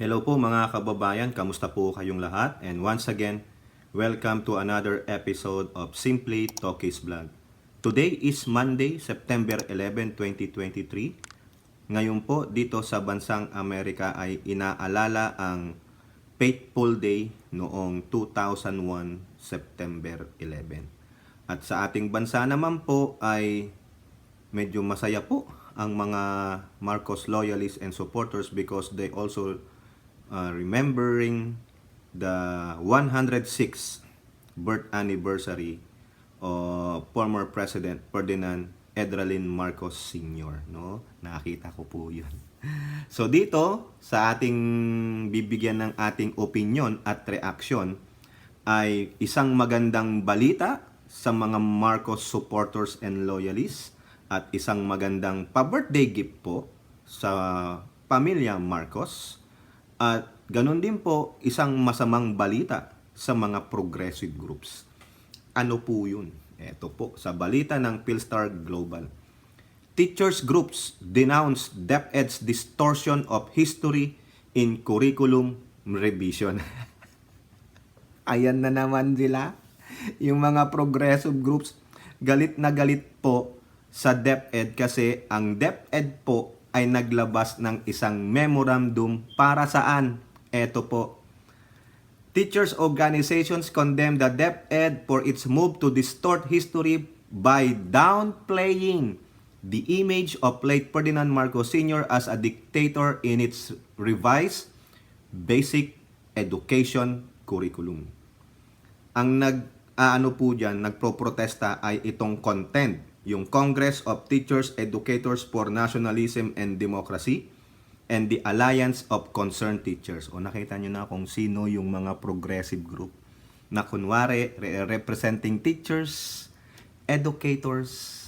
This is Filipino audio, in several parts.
Hello po mga kababayan, kamusta po kayong lahat? And once again, welcome to another episode of Simply Talkies Vlog. Today is Monday, September 11, 2023. Ngayon po dito sa bansang Amerika ay inaalala ang Faithful Day noong 2001, September 11. At sa ating bansa naman po ay medyo masaya po ang mga Marcos loyalists and supporters because they also remembering the 106th birth anniversary of former President Ferdinand Edralin Marcos Sr. No? Nakita ko po yun. So dito, sa ating bibigyan ng ating opinion at reaksyon, ay isang magandang balita sa mga Marcos supporters and loyalists at isang magandang pa-birthday gift po sa pamilya Marcos. At ganun din po, isang masamang balita sa mga progressive groups. Ano po yun? Ito po, sa balita ng Philstar Global. Teachers groups denounce DepEd's distortion of history in curriculum revision. Ayan na naman sila. Yung mga progressive groups, galit na galit po sa DepEd kasi ang DepEd po ay naglabas ng isang memorandum para saan? Eto po. Teachers organizations condemn the DepEd for its move to distort history by downplaying the image of late Ferdinand Marcos Sr. as a dictator in its revised basic education curriculum. Ang nagproprotesta ay itong content, yung Congress of Teachers Educators for Nationalism and Democracy and the Alliance of Concerned Teachers. O nakita nyo na kung sino yung mga progressive group na kunwari representing teachers, educators,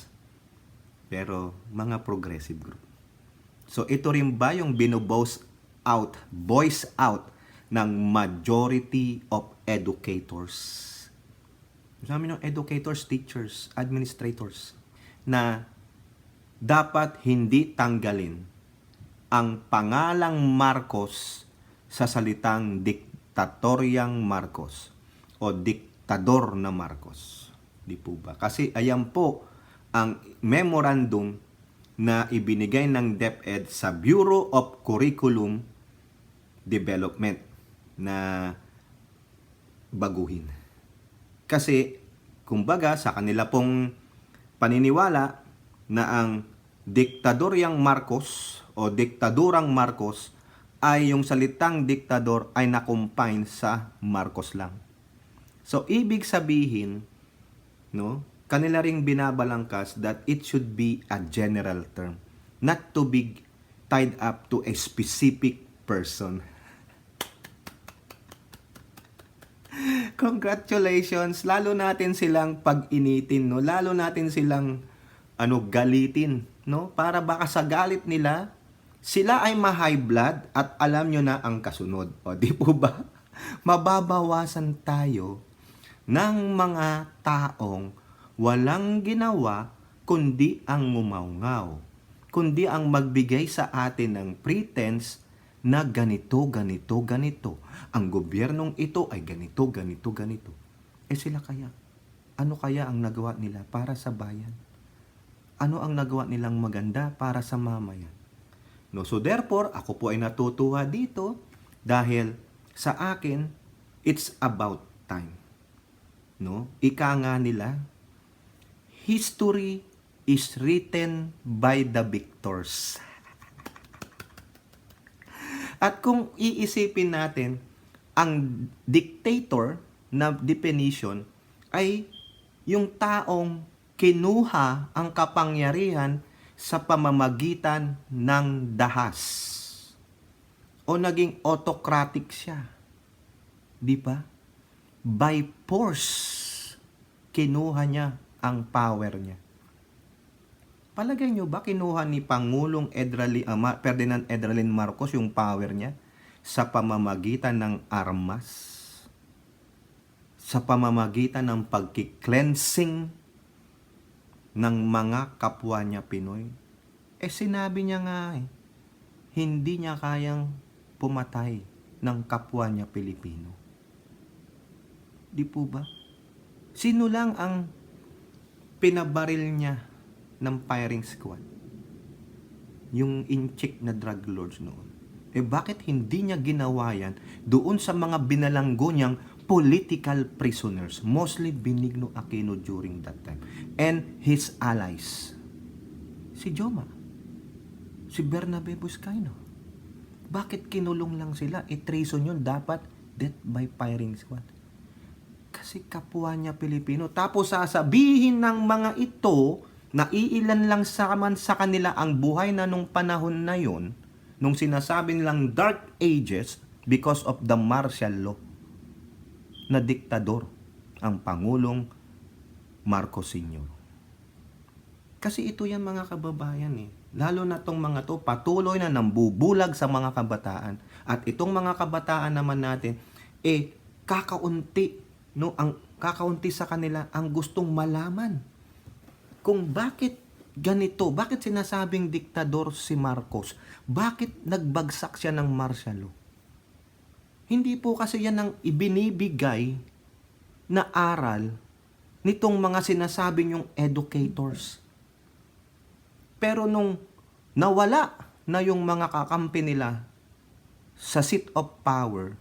pero mga progressive group. So ito rin ba yung voice out ng majority of educators? Sabi ng educators, teachers, administrators na dapat hindi tanggalin ang pangalang Marcos sa salitang diktatoryang Marcos o diktador na Marcos. Di po ba? Kasi ayan po ang memorandum na ibinigay ng DepEd sa Bureau of Curriculum Development na baguhin. Kasi, kumbaga, sa kanila pong paniniwala na ang diktadoryang Marcos o diktadurang Marcos ay yung salitang diktador ay nakumpine sa Marcos lang. So, ibig sabihin, no, kanila ring binabalangkas that it should be a general term, not to be tied up to a specific person. Congratulations, lalo natin silang pag-initin, no? Lalo natin silang galitin, no? Para baka sa galit nila, sila ay ma-high blood at alam nyo na ang kasunod. O di po ba? Mababawasan tayo ng mga taong walang ginawa kundi ang ngumaungaw, kundi ang magbigay sa atin ng pretense na ganito, ganito, ganito. Ang gobyernong ito ay ganito, ganito, ganito. Eh sila kaya? Ano kaya ang nagawa nila para sa bayan? Ano ang nagawa nilang maganda para sa mamayan? No, so therefore, ako po ay natutuwa dito dahil sa akin, it's about time. No? Ika nga nila, history is written by the victors. At kung iisipin natin, ang dictator na definition ay yung taong kinuha ang kapangyarihan sa pamamagitan ng dahas. O naging autocratic siya. Di ba? By force, kinuha niya ang power niya. Palagay nyo ba kinuha ni Pangulong Ferdinand Edralin Marcos yung power niya sa pamamagitan ng armas? Sa pamamagitan ng pagki-cleansing ng mga kapwa niya Pinoy? Sinabi niya nga hindi niya kayang pumatay ng kapwa niya Pilipino? Di po ba? Sino lang ang pinabaril niya ng firing squad? Yung in-check na drug lords noon. Bakit hindi niya ginawa yan doon sa mga binalanggo niyang political prisoners, mostly Benigno Aquino during that time, and his allies? Si Joma, si Bernabe Buscaino. Bakit kinulong lang sila? Treason yun, dapat death by firing squad. Kasi kapwa niya Pilipino. Tapos sasabihin ng mga ito na iilan lang sa kanila ang buhay na nung panahon na yon, nung sinasabi nilang Dark Ages, because of the martial law, na diktador ang Pangulong Marcos Sr. Kasi ito yan mga kababayan Lalo na tong mga to, patuloy na nambubulag sa mga kabataan. At itong mga kabataan naman natin, kakaunti, ang kakaunti sa kanila ang gustong malaman kung bakit ganito, bakit sinasabing diktador si Marcos, bakit nagbagsak siya ng martial law. Hindi po kasi yan ang ibinibigay na aral nitong mga sinasabi niyong educators. Pero nung nawala na yung mga kakampi nila sa seat of power,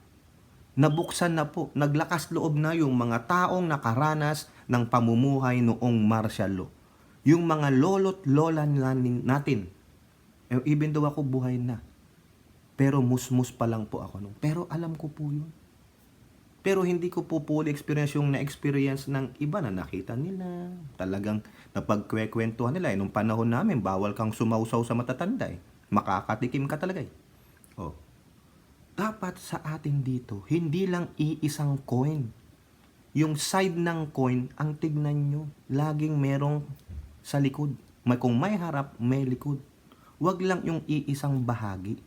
nabuksan na po, naglakas loob na yung mga taong nakaranas ng pamumuhay noong martial law. Yung mga lolo't lola natin. Even though ako buhay na. Pero musmus pa lang po ako nung. Pero alam ko po yun. Pero hindi ko po fully experience yung na-experience ng iba na nakita nila. Talagang napagkwekwentuhan nila. Nung panahon namin, bawal kang sumausaw sa matatanda Makakatikim ka talaga Dapat sa atin dito, hindi lang iisang coin. Yung side ng coin, ang tignan nyo, laging merong sa likod. Kung may harap, may likod. Huwag lang yung iisang bahagi.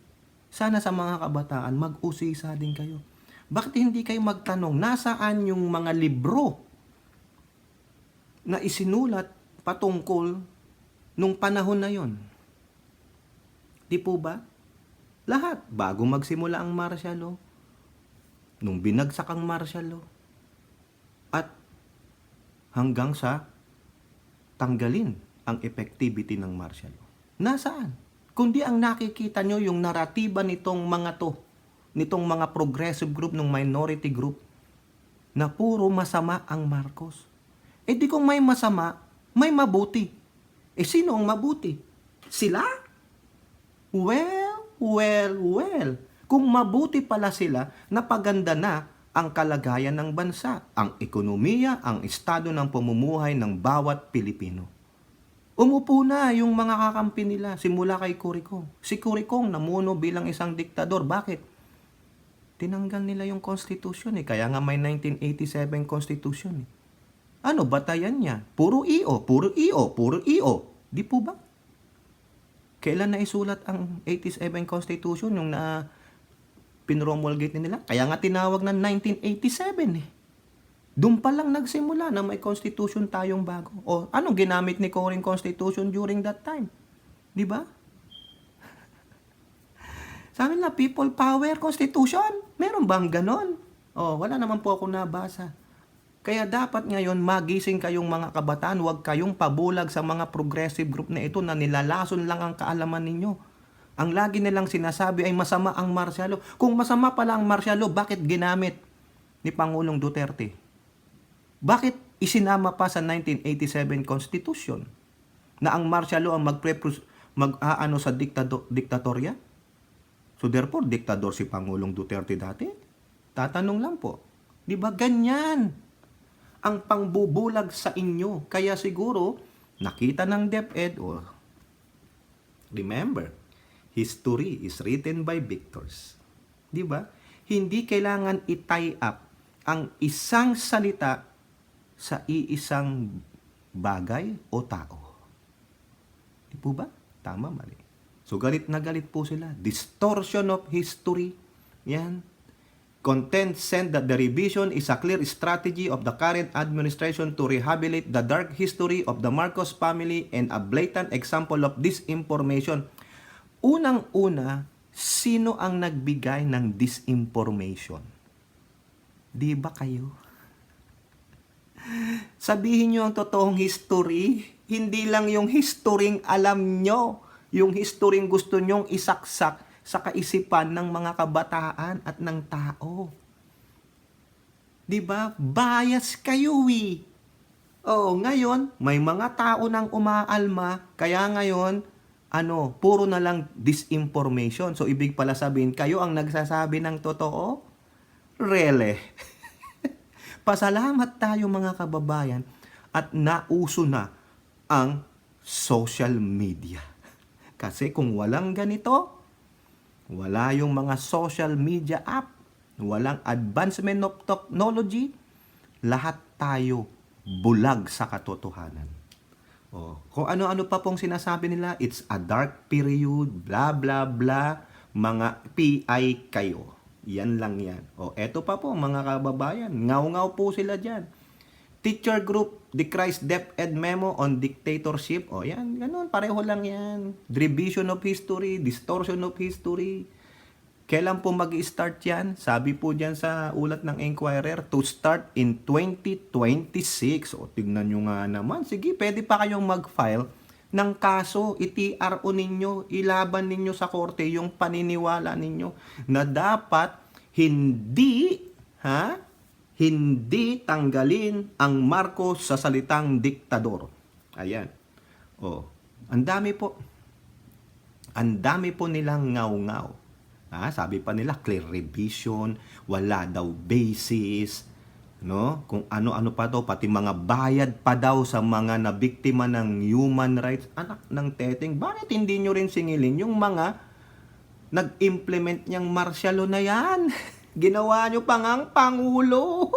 Sana sa mga kabataan, mag-usisa din kayo. Bakit hindi kayo magtanong, nasaan yung mga libro na isinulat patungkol nung panahon na yon? Di po ba? Lahat, bago magsimula ang martial law, nung binagsak ang martial law, at hanggang sa tanggalin ang effectivity ng martial law. Nasaan? Kundi ang nakikita nyo yung naratiba nitong mga to, nitong mga progressive group, ng minority group, na puro masama ang Marcos. Di kung may masama, may mabuti. Sino ang mabuti? Sila? Well. Kung mabuti pala sila, napaganda na ang kalagayan ng bansa, ang ekonomiya, ang estado ng pamumuhay ng bawat Pilipino. Umupo na yung mga kakampi nila, simula kay Curicong. Si Curicong namuno bilang isang diktador. Bakit? Tinanggal nila yung constitution Kaya nga may 1987 constitution Ano batayan niya? Puro iyo. Di po ba? Kailan na isulat ang 87 constitution yung na pinromulgate nila? Kaya nga tinawag na 1987 Doon pa lang nagsimula na may constitution tayong bago. Anong ginamit ni Coring Constitution during that time? Di ba? Sabi na, people power constitution. Meron bang ganon? Wala naman po ako nabasa. Kaya dapat ngayon magising kayong mga kabataan, huwag kayong pabulag sa mga progressive group na ito na nilalason lang ang kaalaman ninyo. Ang lagi nilang sinasabi ay masama ang martial law. Kung masama pala ang martial law, bakit ginamit ni Pangulong Duterte? Bakit isinama pa sa 1987 Constitution na ang martial law ang mag-aano sa diktatorya? So therefore, diktador si Pangulong Duterte dati? Tatanong lang po. Di ba ganyan ang pangbubulag sa inyo? Kaya siguro, nakita ng DepEd, remember, history is written by victors. Di ba? Hindi kailangan i-tie up ang isang salita sa iisang bagay o tao. Di po ba? Tama, mali. So galit na galit po sila. Distortion of history. Yan. Content said that the revision is a clear strategy of the current administration to rehabilitate the dark history of the Marcos family and a blatant example of disinformation. Unang-una, Sino ang nagbigay ng disinformation? Di ba kayo? Sabihin nyo ang totoong history. Hindi lang yung historyng alam nyo. Yung historyng gusto nyong isaksak sa kaisipan ng mga kabataan at ng tao. Di ba? Bias kayo eh. Oo, ngayon, may mga tao nang umaalma, kaya ngayon, puro na lang disinformation. So, ibig pala sabihin, kayo ang nagsasabi ng totoo? Really? Pasalamat tayo mga kababayan at nauso na ang social media. Kasi kung walang ganito, wala yung mga social media app, walang advancement of technology, lahat tayo bulag sa katotohanan. Kung ano-ano pa pong sinasabi nila, it's a dark period, blah blah blah, mga PI kayo. Yan lang yan. Eto pa po mga kababayan, ngaw-ngaw po sila dyan. Teacher group decries DepEd memo on dictatorship. Yan, ganun, pareho lang yan. Revision of history, distortion of history. Kailan po mag-i-start yan? Sabi po dyan sa ulat ng Inquirer, to start in 2026. Tignan nyo nga naman. Sige, pwede pa kayong mag-file ng kaso. I-TRO ninyo, ilaban ninyo sa korte yung paniniwala ninyo na dapat hindi tanggalin ang Marcos sa salitang diktador. Ayan. Ang dami po. Ang dami po nilang ngaw-ngaw. Sabi pa nila, clear revision, wala daw basis, no? Kung ano-ano pa daw, pati mga bayad pa daw sa mga nabiktima ng human rights. Anak ng teteng, bakit hindi nyo rin singilin yung mga nag-implement niyang martial law na yan? Ginawa nyo pa ngang pangulo.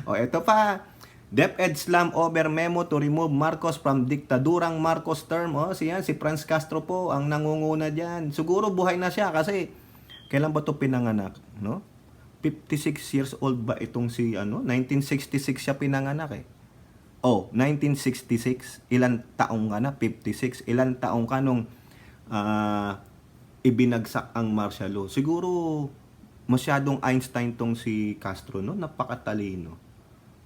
Ito pa. DepEd slam over memo to remove Marcos from diktadurang Marcos term. Si Franz Castro po ang nangunguna dyan. Siguro buhay na siya kasi kailan ba ito pinanganak? No? 56 years old ba itong 1966 siya pinanganak eh. 1966. Ilan taong ka na? 56. Ilan taong ka nung ibinagsak ang martial law? Siguro masyadong Einstein tong si Castro, no? Napakatalino.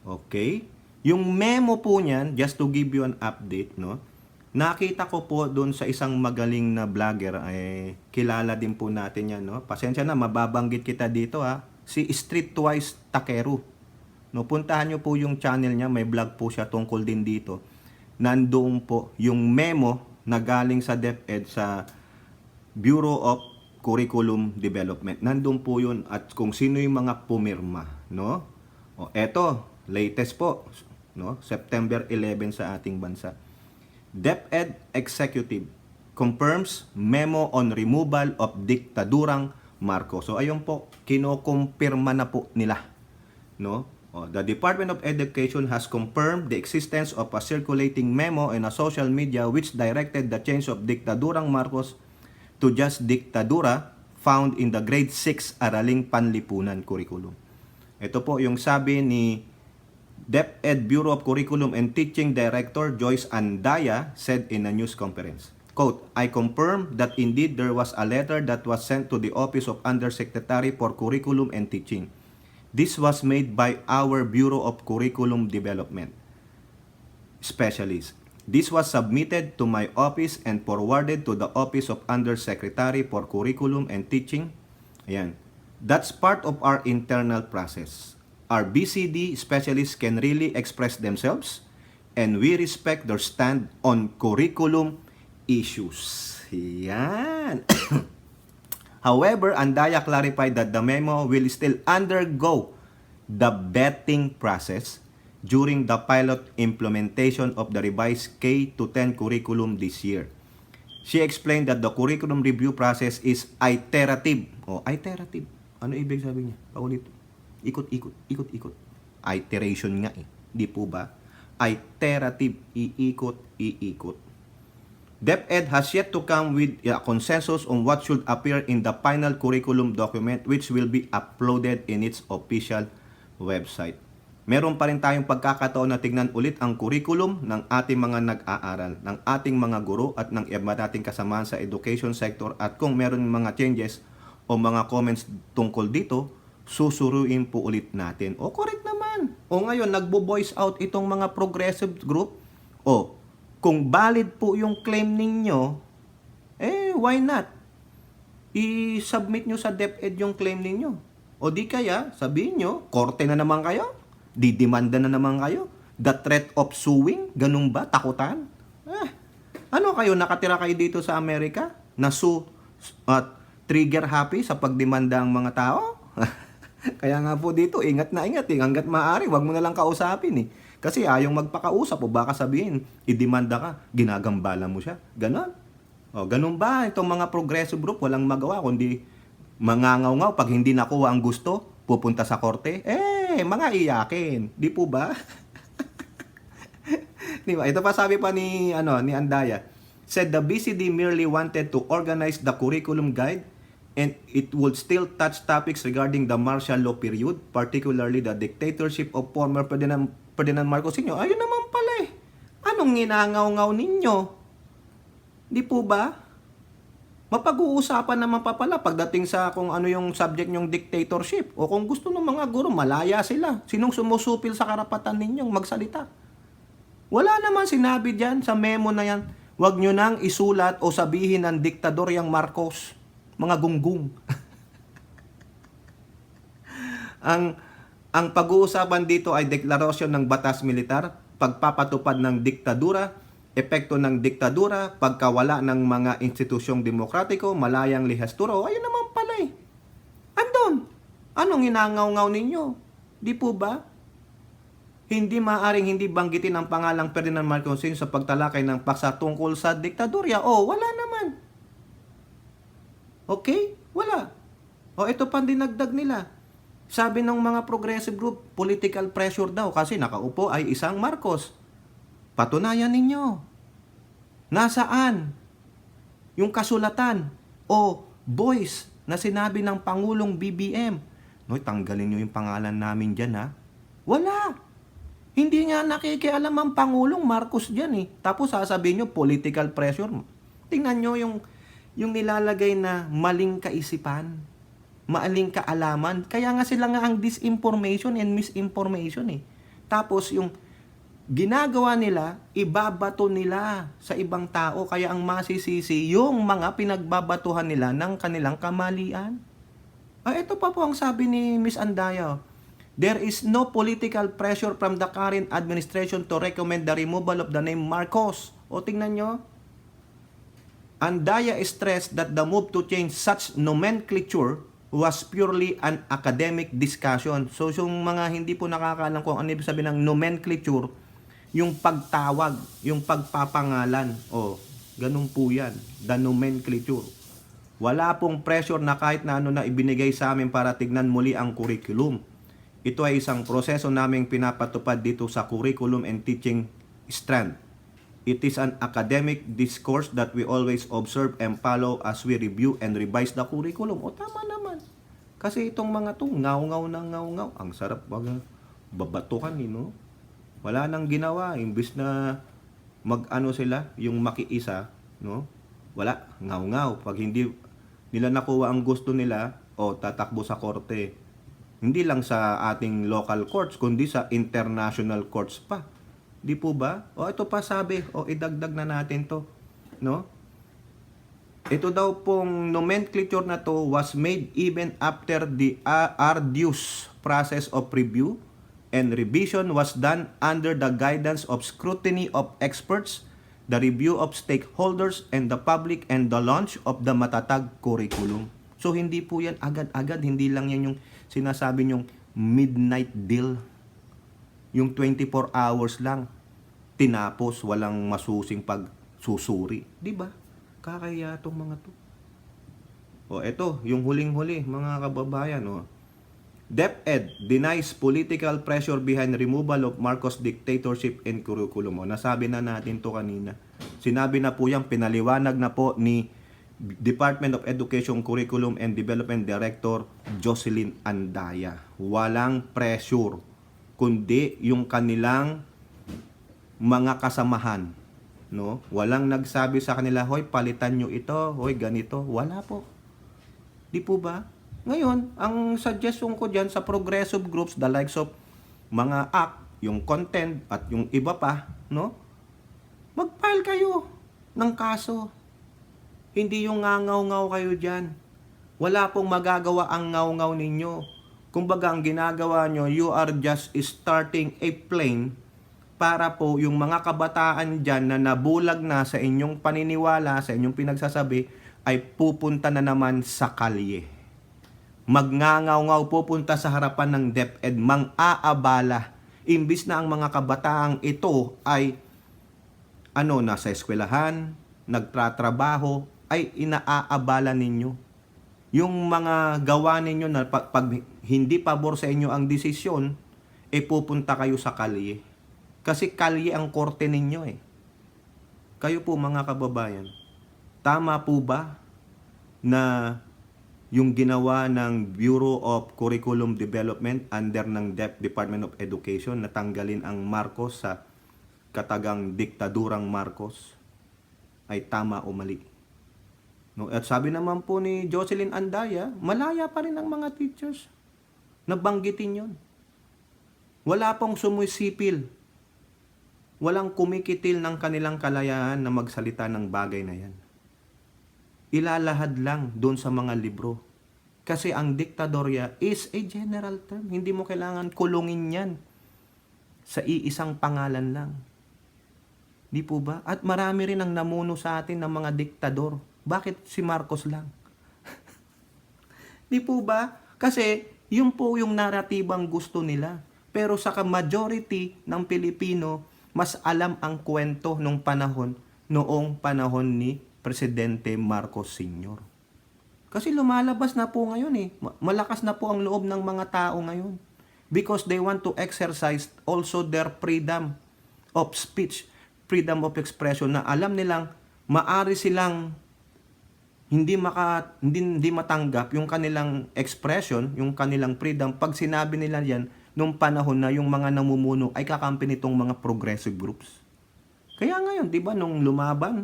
Okay? Yung memo po niyan, just to give you an update, no? Nakita ko po doon sa isang magaling na vlogger, kilala din po natin yan, no? Pasensya na, mababanggit kita dito, ha? Si Streetwise Takeru. No, puntahan nyo po yung channel niya, may vlog po siya tungkol din dito. Nandoon po yung memo na galing sa DepEd sa Bureau of Curriculum Development. Nandoon po yun at kung sino yung mga pumirma, no? Eto, latest po, no? September 11 sa ating bansa. DepEd Executive confirms memo on removal of diktadurang Marcos. So ayun po, kinukumpirma na po nila, no? The Department of Education has confirmed the existence of a circulating memo in a social media which directed the change of diktadurang Marcos to just diktadura found in the grade 6 Araling Panlipunan curriculum. Ito po yung sabi ni DepEd Bureau of Curriculum and Teaching Director Joyce Andaya said in a news conference. Quote, I confirm that indeed there was a letter that was sent to the Office of Undersecretary for Curriculum and Teaching. This was made by our Bureau of Curriculum Development Specialist. This was submitted to my office and forwarded to the Office of Undersecretary for Curriculum and Teaching. Ayan. That's part of our internal process. Our BCD specialists can really express themselves and we respect their stand on curriculum issues. Yan. However, Andaya clarified that the memo will still undergo the vetting process during the pilot implementation of the revised K-10 curriculum this year. She explained that the curriculum review process is iterative. Iterative. Ano ibig sabihin niya? Paulit. Ikot-ikot. Iteration nga eh. Di po ba? Iterative. Iikot. DepEd has yet to come with a consensus on what should appear in the final curriculum document which will be uploaded in its official website. meron pa rin tayong pagkakataon na tignan ulit ang curriculum ng ating mga nag-aaral, ng ating mga guro at ng iba nating kasamahan sa education sector, at kung meron mga changes o mga comments tungkol dito, susuruin po ulit natin. O correct naman. O ngayon, nagbo-voice out itong mga progressive group. O, kung valid po yung claim ninyo, why not? I-submit nyo sa DepEd yung claim ninyo. O di kaya, sabihin nyo, korte na naman kayo? Didemanda na naman kayo? The threat of suing? Ganun ba? Takutan? Ano kayo? Nakatira kayo dito sa Amerika? Trigger happy sa pagdemanda ang mga tao? Kaya nga po dito, ingat na ingat. Hanggat maaari, wag mo na lang kausapin. Kasi ayong magpakausap o baka sabihin, idemanda ka, ginagambala mo siya. Ganon. O, ganun ba? Itong mga progressive group, walang magawa kundi mangangaw-ngaw. Pag hindi nakuha ang gusto, pupunta sa korte. Mga iyakin. Di po ba? Di ba? Ito pa sabi pa ni Andaya. Said the BCD merely wanted to organize the curriculum guide and it would still touch topics regarding the martial law period, particularly the dictatorship of former Ferdinand Marcos Sr. Ayun naman pala Anong ginangaw-ngaw ninyo? Di po ba? Mapag-uusapan naman pa pala pagdating sa kung ano yung subject nyong dictatorship. O kung gusto ng mga guro, malaya sila. Sinong sumusupil sa karapatan ninyong magsalita? Wala naman sinabi dyan sa memo na yan. Huwag nyo nang isulat o sabihin ng diktador yang Marcos. Mga gunggong. Ang pag-uusapan dito ay deklarasyon ng batas militar, pagpapatupad ng diktadura, epekto ng diktadura, pagkawala ng mga institusyong demokratiko, malayang lihastura. Ayun naman pala Andun. Anong inangaw-ngaw ninyo? Di po ba? Hindi maaring hindi banggitin ang pangalang Ferdinand Marcos Sr. sa pagtalakay ng paksa tungkol sa diktadurya. Wala naman. Okay? Wala. Ito pa dinagdag nila. Sabi ng mga progressive group, political pressure daw kasi nakaupo ay isang Marcos. Patunayan ninyo. Nasaan yung kasulatan o voice na sinabi ng Pangulong BBM? Tanggalin nyo yung pangalan namin dyan Wala. Hindi nga nakikialam ang Pangulong Marcos dyan Tapos sasabihin nyo, political pressure. Tingnan nyo yung nilalagay na maling kaisipan, maling kaalaman. Kaya nga sila nga ang disinformation and misinformation Tapos yung ginagawa nila, ibabato nila sa ibang tao. Kaya ang masisisi, yung mga pinagbabatuhan nila ng kanilang kamalian. Ito pa po ang sabi ni Miss Andaya. There is no political pressure from the current administration to recommend the removal of the name Marcos. Tingnan nyo. Andaya stressed that the move to change such nomenclature was purely an academic discussion. So, yung mga hindi po nakakaalam kung ano ibig sabihin ng nomenclature, yung pagtawag, yung pagpapangalan. Ganun po yan. The nomenclature. Wala pong pressure na kahit na ano na ibinigay sa amin para tignan muli ang curriculum. Ito ay isang proseso naming pinapatupad dito sa curriculum and teaching strand. It is an academic discourse that we always observe and follow as we review and revise the curriculum. Tama naman. Kasi itong mga to, ngaw-ngaw na ngaw-ngaw. Ang sarap babatukan Wala nang ginawa. Imbis na mag-ano sila, yung makiisa, wala, ngaw-ngaw. Pag hindi nila nakuha ang gusto nila, tatakbo sa korte. Hindi lang sa ating local courts, kundi sa international courts pa. Di po ba? Ito pa sabi, idagdag na natin to. Ito daw pong nomenclature na to was made even after the arduous process of review and revision was done under the guidance of scrutiny of experts, the review of stakeholders and the public, and the launch of the matatag curriculum. So hindi po yan agad-agad, hindi lang yan yung sinasabi nyong midnight deal. Yung 24 hours lang, tinapos, walang masusing pagsusuri. Di ba? Kakaya itong mga to. Ito, yung huling-huli, mga kababayan. DepEd denies political pressure behind removal of Marcos dictatorship and curriculum. Nasabi na natin to kanina. Sinabi na po yan, pinaliwanag na po ni Department of Education Curriculum and Development Director Jocelyn Andaya. Walang pressure. kundi yung kanilang mga kasamahan, no? Walang nagsabi sa kanila, "Hoy, palitan nyo ito, hoy, ganito." Wala po. Di po ba? Ngayon, ang suggestion ko diyan sa progressive groups, the likes of mga ACT, yung content at yung iba pa, no? Mag-file kayo ng kaso. Hindi yung ngangaw-ngaw kayo diyan. Wala pong magagawa ang ngaw-ngaw ninyo. Kumbaga, ang ginagawa nyo, you are just starting a plane para po yung mga kabataan dyan na nabulag na sa inyong paniniwala, sa inyong pinagsasabi, ay pupunta na naman sa kalye. Magngangaw-ngaw, pupunta sa harapan ng DepEd, mang-aabala. Imbis na ang mga kabataang ito ay nasa eskwelahan, nagtratrabaho, ay inaaabala ninyo. Yung mga gawa ninyo na pag hindi pabor sa inyo ang desisyon, pupunta kayo sa kalye. Kasi kalye ang korte ninyo eh. Kayo po mga kababayan, tama po ba na yung ginawa ng Bureau of Curriculum Development under ng Department of Education na tanggalin ang Marcos sa katagang diktadurang Marcos ay tama o mali? No, at sabi naman po ni Jocelyn Andaya, malaya pa rin ang mga teachers. Nabanggitin yun. Wala pong sumisipil. Walang kumikitil ng kanilang kalayaan na magsalita ng bagay na yan. Ilalahad lang doon sa mga libro. Kasi ang diktadorya is a general term. Hindi mo kailangan kulungin yan sa iisang pangalan lang. Di po ba? At marami rin ang namuno sa atin ng mga diktador. Bakit si Marcos lang? Di po ba? Kasi yun po yung naratibang gusto nila. Pero sa majority ng Pilipino, mas alam ang kwento noong panahon ni Presidente Marcos Sr. Kasi lumalabas na po ngayon eh. Malakas na po ang loob ng mga tao ngayon. Because they want to exercise also their freedom of speech, freedom of expression, na alam nilang maari silang hindi matanggap yung kanilang expression, yung kanilang freedom pag sinabi nila yan nung panahon na yung mga namumuno ay kakampi nitong mga progressive groups. Kaya ngayon, di ba, nung lumaban,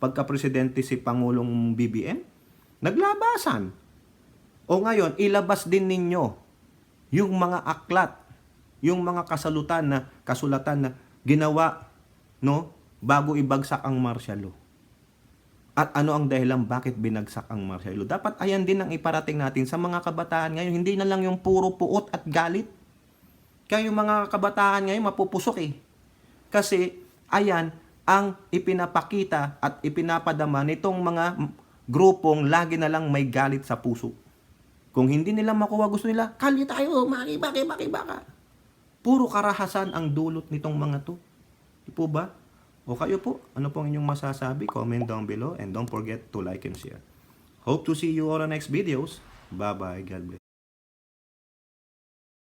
pagka-presidente si Pangulong BBM, naglabasan. O ngayon, ilabas din ninyo yung mga aklat, yung mga kasulatan na ginawa, no, bago ibagsak ang martial law. At ano ang dahilan bakit binagsak ang martial law? Dapat ayan din ang iparating natin sa mga kabataan ngayon. Hindi na lang yung puro puot at galit. Kaya yung mga kabataan ngayon mapupusok eh. Kasi ayan ang ipinapakita at ipinapadama nitong mga grupong lagi na lang may galit sa puso. Kung hindi nila makuha, gusto nila, kalye tayo, makibaka. Puro karahasan ang dulot nitong mga to. Di po ba? O kayo po, ano pong inyong masasabi? Comment down below and don't forget to like and share. Hope to see you all on next videos. Bye-bye. God bless.